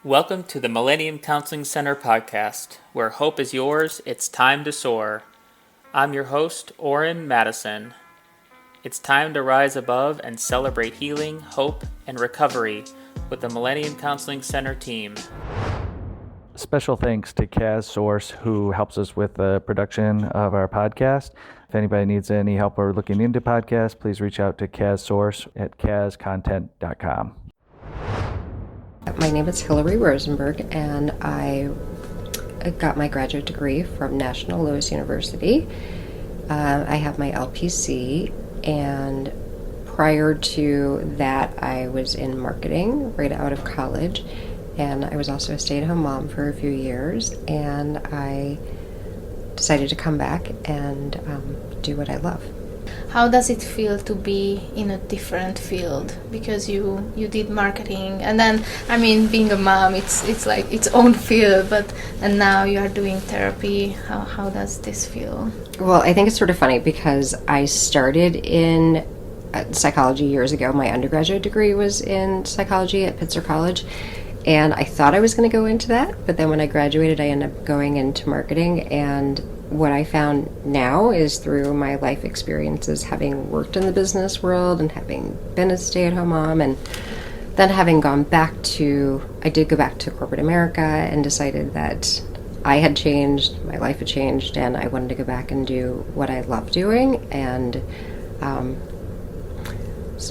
Welcome to the Millennium Counseling Center podcast, where hope is yours, it's time to soar. I'm your host, Orrin Madison. It's time to rise above and celebrate healing, hope, and recovery with the Millennium Counseling Center team. Special thanks to Kaz Source, who helps us with the production of our podcast. If anybody needs any help or looking into podcasts, please reach out to Kaz Source at kazcontent.com. My name is Hilary Rosenberg, and I got my graduate degree from National Louis University. I have my LPC, and prior to that, I was in marketing right out of college, and I was also a stay-at-home mom for a few years, and I decided to come back and do what I love. How does it feel to be in a different field? Because you did marketing, and then being a mom, it's like its own field, and now you are doing therapy. How does this feel? Well, I think it's sort of funny because I started in psychology years ago. My undergraduate degree was in psychology at Pitzer College, and I thought I was going to go into that, but then when I graduated, I ended up going into marketing. And what I found now is through my life experiences, having worked in the business world and having been a stay-at-home mom, and then having gone back to, I did go back to corporate America and decided that I had changed, my life had changed, and I wanted to go back and do what I love doing. And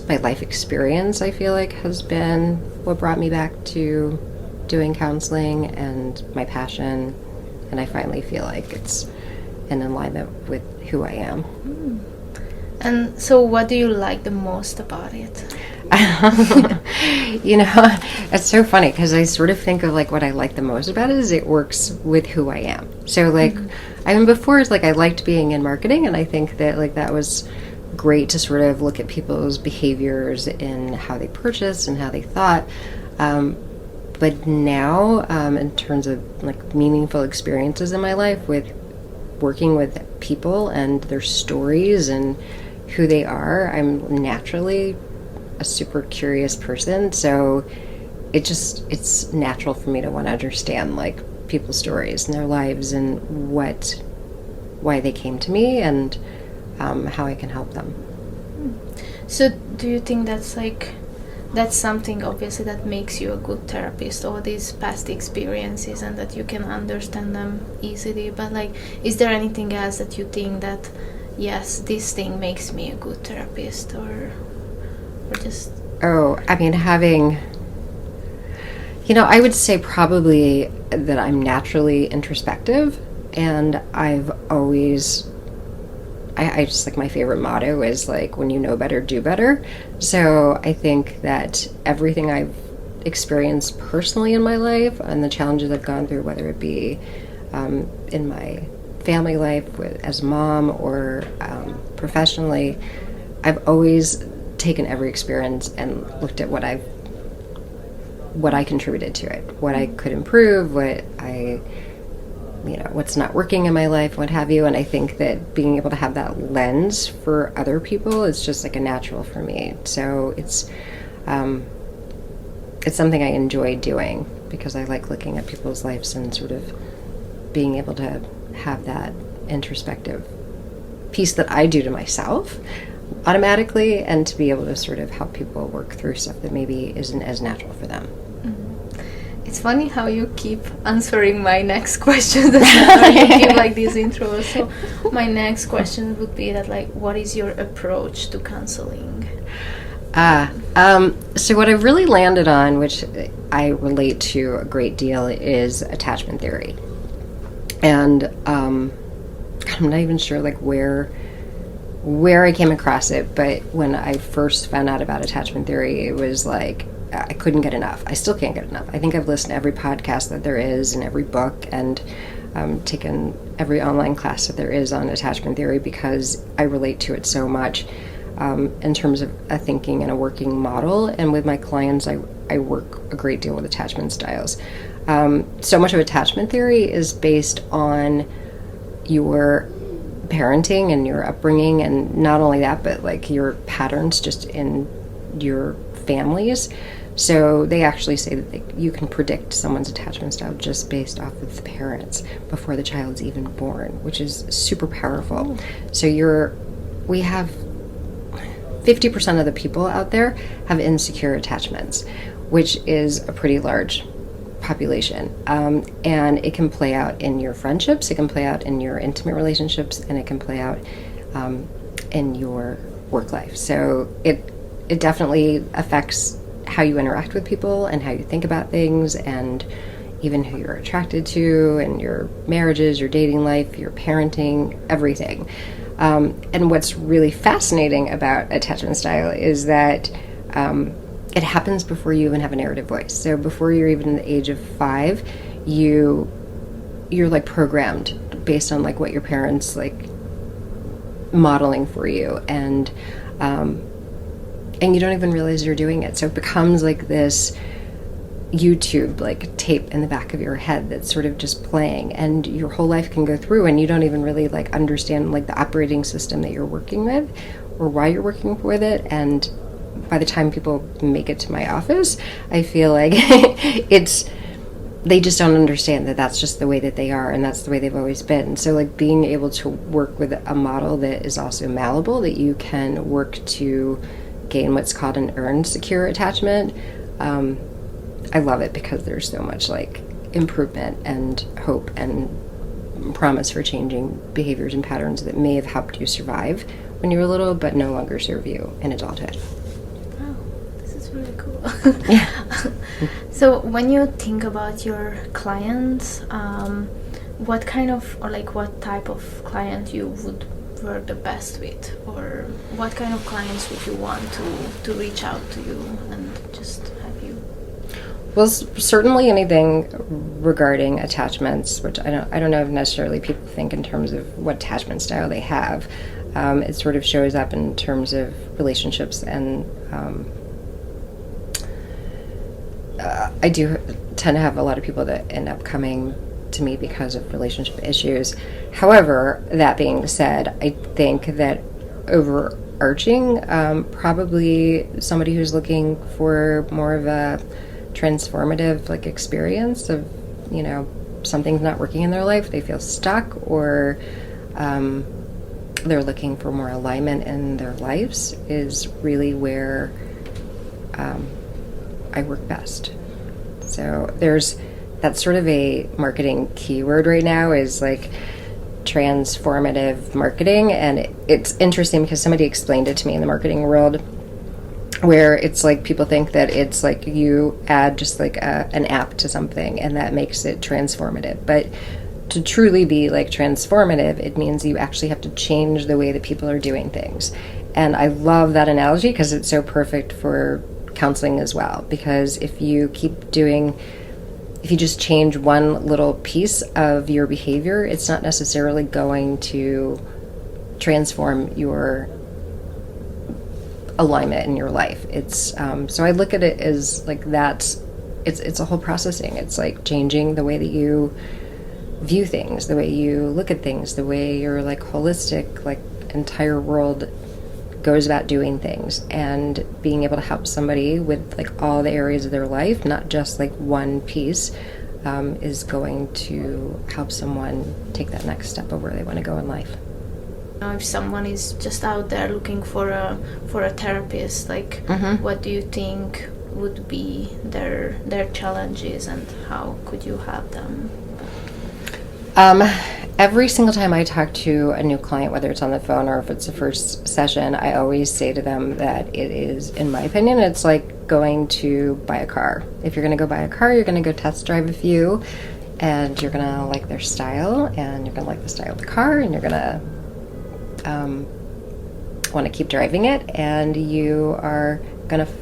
my life experience, I feel like, has been what brought me back to doing counseling and my passion, and I finally feel like it's in alignment with who I am. And so what do you like the most about it? It's so funny because I sort of think of like what I like the most about it is it works with who I am. So before it's like I liked being in marketing, and I think that like that was great to sort of look at people's behaviors and how they purchased and how they thought. But now, in terms of like meaningful experiences in my life with working with people and their stories and who they are, I'm naturally a super curious person. So it's natural for me to want to understand like people's stories and their lives and why they came to me and how I can help them. So do you think that's something obviously that makes you a good therapist, all these past experiences, and that you can understand them easily? But like, is there anything else that you think that, yes, this thing makes me a good therapist, or just... I would say probably that I'm naturally introspective, and I've always... I just like my favorite motto is like, when you know better, do better. So I think that everything I've experienced personally in my life and the challenges I've gone through, whether it be in my family life as a mom or professionally, I've always taken every experience and looked at what I contributed to it, what I could improve, what's not working in my life, what have you. And I think that being able to have that lens for other people is just like a natural for me. So it's something I enjoy doing because I like looking at people's lives and sort of being able to have that introspective piece that I do to myself automatically, and to be able to sort of help people work through stuff that maybe isn't as natural for them. It's funny how you keep answering my next question. You give like these intros. So my next question would be that, like, what is your approach to counseling? So what I've really landed on, which I relate to a great deal, is attachment theory. And I'm not even sure like where I came across it, but when I first found out about attachment theory, it was like I couldn't get enough. I still can't get enough. I think I've listened to every podcast that there is and every book, and taken every online class that there is on attachment theory because I relate to it so much in terms of a thinking and a working model. And with my clients, I work a great deal with attachment styles. So much of attachment theory is based on your parenting and your upbringing, and not only that, but like your patterns just in your families. So they actually say that you can predict someone's attachment style just based off of the parents before the child's even born, which is super powerful. So we have 50% of the people out there have insecure attachments, which is a pretty large population. And it can play out in your friendships, it can play out in your intimate relationships, and it can play out in your work life. So it definitely affects how you interact with people and how you think about things, and even who you're attracted to, and your marriages, your dating life, your parenting, everything. And what's really fascinating about attachment style is that it happens before you even have a narrative voice. So before you're even the age of 5, you're like programmed based on like what your parents like modeling for you, and you don't even realize you're doing it. So it becomes like this YouTube like tape in the back of your head that's sort of just playing, and your whole life can go through and you don't even really like understand like the operating system that you're working with or why you're working with it. And by the time people make it to my office, I feel like they just don't understand that that's just the way that they are, and that's the way they've always been. So like being able to work with a model that is also malleable, that you can work to gain what's called an earned secure attachment, I love it because there's so much like improvement and hope and promise for changing behaviors and patterns that may have helped you survive when you were little but no longer serve you in adulthood. Wow, this is really cool. Yeah. So when you think about your clients, what kind of, or like what type of client you would work the best with, or what kind of clients would you want to reach out to you and just have you? Well, certainly anything regarding attachments, which I don't know if necessarily people think in terms of what attachment style they have. It sort of shows up in terms of relationships, and I do tend to have a lot of people that end up coming to me because of relationship issues. However, that being said, I think that overarching, probably somebody who's looking for more of a transformative like experience of, you know, something's not working in their life, they feel stuck, or they're looking for more alignment in their lives, is really where I work best. So that's sort of a marketing keyword right now, is like transformative marketing. And it's interesting because somebody explained it to me in the marketing world, where it's like people think that it's like you add just like an app to something and that makes it transformative. But to truly be like transformative, it means you actually have to change the way that people are doing things. And I love that analogy because it's so perfect for counseling as well. Because if you just change one little piece of your behavior, it's not necessarily going to transform your alignment in your life. It's so I look at it as like it's a whole processing. It's like changing the way that you view things, the way you look at things, the way your like holistic like entire world goes about doing things, and being able to help somebody with like all the areas of their life, not just like one piece, is going to help someone take that next step of where they want to go in life. If someone is just out there looking for a therapist, like what do you think would be their challenges, and how could you help them? Every single time I talk to a new client, whether it's on the phone or if it's the first session, I always say to them that it is, in my opinion, it's like going to buy a car. If you're going to go buy a car, you're going to go test drive a few, and you're going to like their style, and you're going to like the style of the car, and you're going to want to keep driving it, and you are going to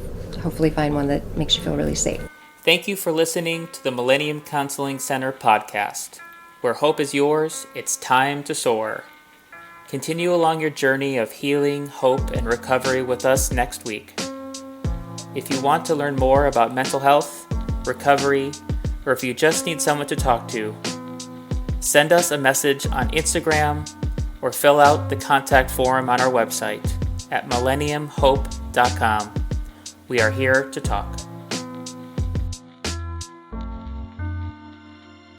hopefully find one that makes you feel really safe. Thank you for listening to the Millennium Counseling Center podcast. Where hope is yours, it's time to soar. Continue along your journey of healing, hope, and recovery with us next week. If you want to learn more about mental health, recovery, or if you just need someone to talk to, send us a message on Instagram or fill out the contact form on our website at millenniumhope.com. We are here to talk.